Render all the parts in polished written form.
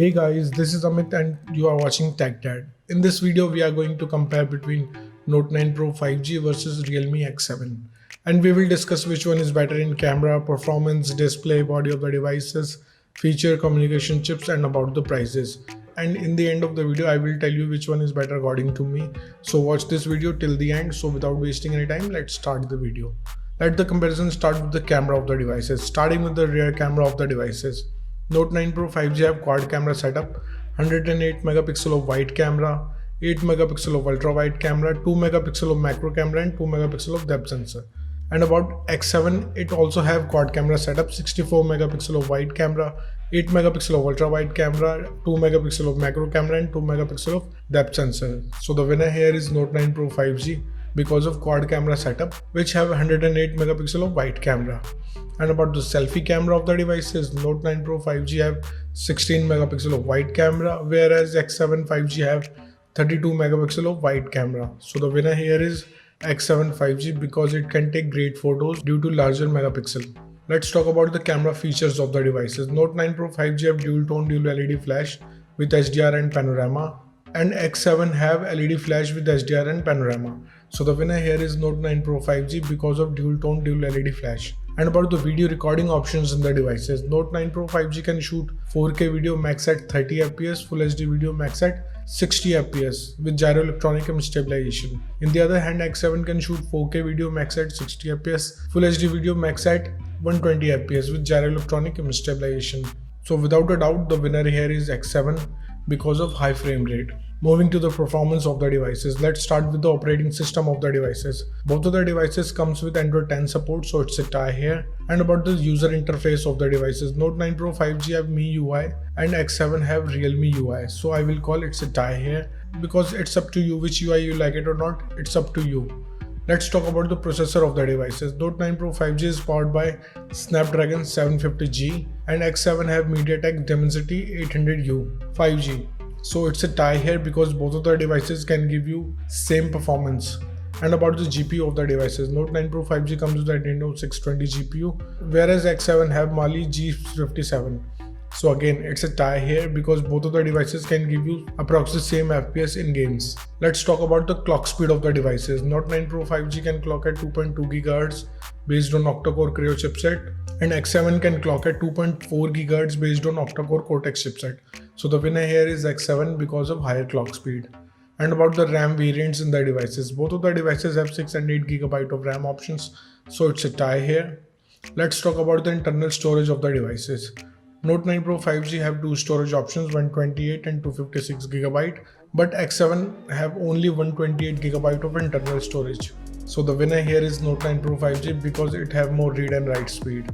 Hey guys, this is Amit and you are watching TechDad. In this video, we are going to compare between Note 9 Pro 5G versus Realme X7. And we will discuss which one is better in camera, performance, display, body of the devices, feature, communication chips, and about the prices. And in the end of the video, I will tell you which one is better according to me. So watch this video till the end. So without wasting any time, let's start the video. Let the comparison start with the camera of the devices. Starting with the rear camera of the devices. Note 9 Pro 5G have quad camera setup, 108 megapixel of wide camera, 8 megapixel of ultra wide camera, 2 megapixel of macro camera and 2 megapixel of depth sensor. And about X7, it also have quad camera setup, 64 megapixel of wide camera, 8 megapixel of ultra wide camera, 2 megapixel of macro camera and 2 megapixel of depth sensor. So the winner here is Note 9 Pro 5G because of quad camera setup, which have 108 megapixel of wide camera. And about the selfie camera of the devices, Note 9 Pro 5G have 16 megapixel of wide camera, whereas X7 5G have 32 megapixel of wide camera. So the winner here is X7 5G because it can take great photos due to larger megapixel. Let's talk about the camera features of the devices. Note 9 Pro 5G have dual tone dual LED flash with HDR and panorama, and X7 have LED flash with HDR and panorama. So the winner here is Note 9 Pro 5G because of dual tone dual LED flash. And about the video recording options in the devices, Note 9 Pro 5G can shoot 4K video max at 30 fps, Full HD video max at 60 fps with gyro electronic image stabilization. In the other hand, X7 can shoot 4K video max at 60 fps, Full HD video max at 120 fps with gyro electronic image stabilization. So without a doubt, the winner here is X7 because of high frame rate. Moving to the performance of the devices, let's start with the operating system of the devices. Both of the devices comes with Android 10 support, so it's a tie here. And about the user interface of the devices, Note 9 Pro 5G have MIUI and X7 have Realme UI, so I will call it's a tie here because it's up to you which UI you like it or not, it's up to you. Let's talk about the processor of the devices. Note 9 Pro 5G is powered by Snapdragon 750G and X7 have MediaTek Dimensity 800U 5G. So it's a tie here because both of the devices can give you same performance. And about the GPU of the devices, Note 9 Pro 5G comes with Adreno 620 GPU, whereas X7 have Mali G57. So again, it's a tie here because both of the devices can give you approximately same FPS in games. Let's talk about the clock speed of the devices. Note 9 Pro 5G can clock at 2.2 GHz based on octa-core Creo chipset, and X7 can clock at 2.4 GHz based on octa-core Cortex chipset. So the winner here is X7 because of higher clock speed. And about the RAM variants in the devices, both of the devices have 6 and 8 GB of RAM options, so it's a tie here. Let's talk about the internal storage of the devices. Note 9 Pro 5G have two storage options, 128 and 256 GB, but X7 have only 128 GB of internal storage. So the winner here is Note 9 Pro 5G because it have more read and write speed.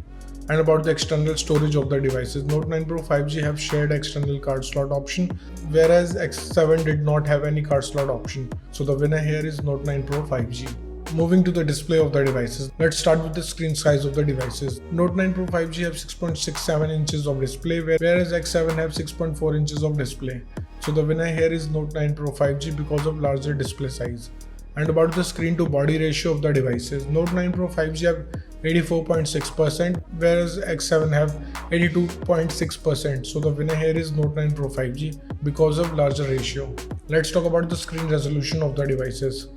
And about the external storage of the devices, Note 9 Pro 5G have shared external card slot option, whereas X7 did not have any card slot option. So the winner here is Note 9 Pro 5G. Moving to the display of the devices, let's start with the screen size of the devices. Note 9 Pro 5G have 6.67 inches of display, whereas X7 have 6.4 inches of display. So the winner here is Note 9 Pro 5G because of larger display size. And about the screen to body ratio of the devices, Note 9 Pro 5G have 84.6%, whereas X7 have 82.6%. So the winner here is Note 9 Pro 5G because of larger ratio. Let's talk about the screen resolution of the devices.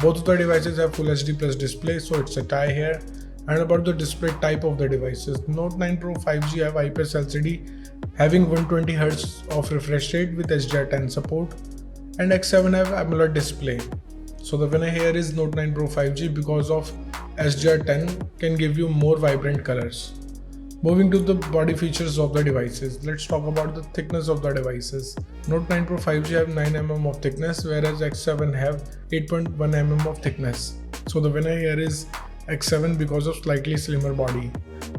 Both of the devices have Full HD plus display, so it's a tie here. And about the display type of the devices, Note 9 Pro 5G have IPS LCD having 120Hz of refresh rate with HDR10 support, and X7 have AMOLED display. So the winner here is Note 9 Pro 5G because of HDR10 can give you more vibrant colors. Moving to the body features of the devices, let's talk about the thickness of the devices. Note 9 Pro 5G have 9mm of thickness, whereas X7 have 8.1mm of thickness. So the winner here is X7 because of slightly slimmer body.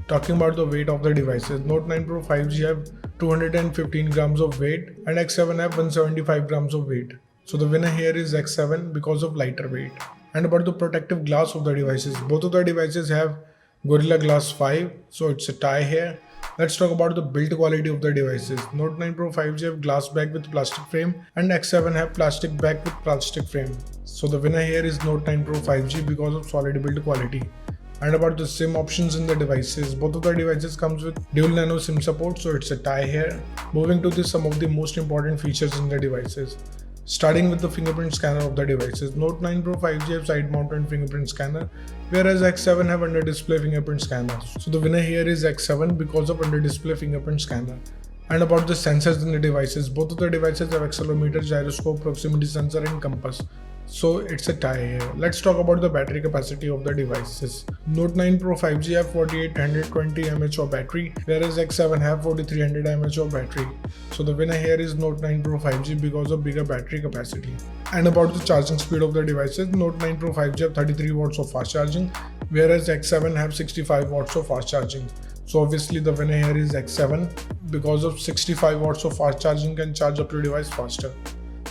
Talking about the weight of the devices, Note 9 Pro 5G have 215 grams of weight and X7 have 175 grams of weight. So the winner here is X7 because of lighter weight. And about the protective glass of the devices, both of the devices have Gorilla Glass 5, so it's a tie here. Let's talk about the build quality of the devices. Note 9 Pro 5G have glass back with plastic frame and X7 have plastic back with plastic frame. So the winner here is Note 9 Pro 5G because of solid build quality. And about the SIM options in the devices, both of the devices comes with dual nano SIM support, so it's a tie here. Moving to some of the most important features in the devices. Starting with the fingerprint scanner of the devices, Note 9 Pro 5G have side-mounted fingerprint scanner, whereas X7 have under-display fingerprint scanner. So the winner here is X7 because of under-display fingerprint scanner. And about the sensors in the devices, both of the devices have accelerometer, gyroscope, proximity sensor and compass. So it's a tie here. Let's talk about the battery capacity of the devices. Note 9 Pro 5G have 4820 mAh of battery, whereas X7 have 4300 mAh of battery. So the winner here is Note 9 Pro 5G because of bigger battery capacity. And about the charging speed of the devices, Note 9 Pro 5G have 33 watts of fast charging, whereas X7 have 65 watts of fast charging. So obviously the winner here is X7 because of 65 watts of fast charging can charge up your device faster.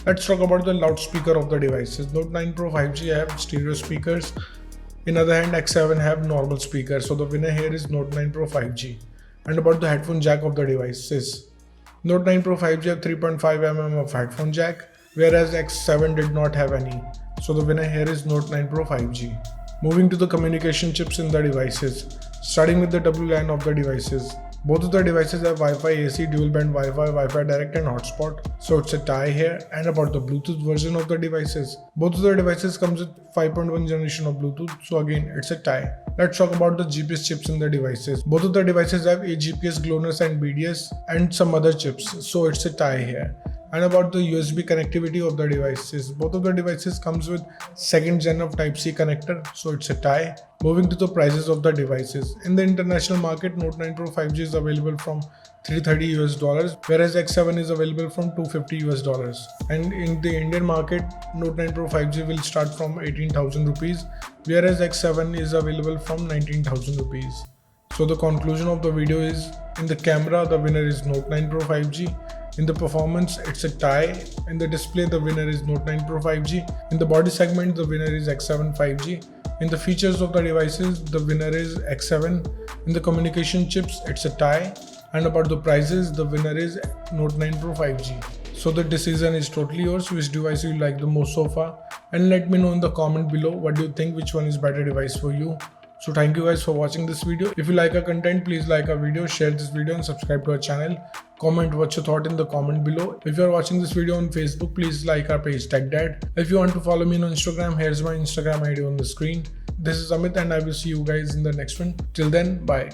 Let's talk about the loudspeaker of the devices. Note 9 Pro 5G have stereo speakers. In other hand, X7 have normal speakers. So the winner here is Note 9 Pro 5G. And about the headphone jack of the devices. Note 9 Pro 5G have 3.5 mm of headphone jack, whereas X7 did not have any. So the winner here is Note 9 Pro 5G. Moving to the communication chips in the devices. Starting with the WLAN of the devices. Both of the devices have Wi-Fi AC, dual band Wi-Fi, Wi-Fi direct and hotspot. So it's a tie here. And about the Bluetooth version of the devices. Both of the devices comes with 5.1 generation of Bluetooth. So again, it's a tie. Let's talk about the GPS chips in the devices. Both of the devices have AGPS, GLONASS and BDS and some other chips. So it's a tie here. And about the USB connectivity of the devices, both of the devices comes with second gen of Type-C connector, so it's a tie. Moving to the prices of the devices. In the international market, Note 9 Pro 5G is available from $330, whereas X7 is available from $250. And in the Indian market, Note 9 Pro 5G will start from 18,000 rupees, whereas X7 is available from 19,000 rupees. So the conclusion of the video is, in the camera, the winner is Note 9 Pro 5G. In the performance, it's a tie. In the display, the winner is Note 9 Pro 5G. In the body segment, the winner is X7 5G. In the features of the devices, the winner is X7. In the communication chips, it's a tie. And about the prices, the winner is Note 9 Pro 5G. So the decision is totally yours, which device you like the most so far. And let me know in the comment below what do you think, which one is better device for you. So thank you guys for watching this video. If you like our content, please like our video, share this video and subscribe to our channel. Comment what's your thought in the comment below. If you are watching this video on Facebook, please like our page TechDad. If you want to follow me on Instagram, here's my Instagram ID on the screen. This is Amit and I will see you guys in the next one. Till then, bye.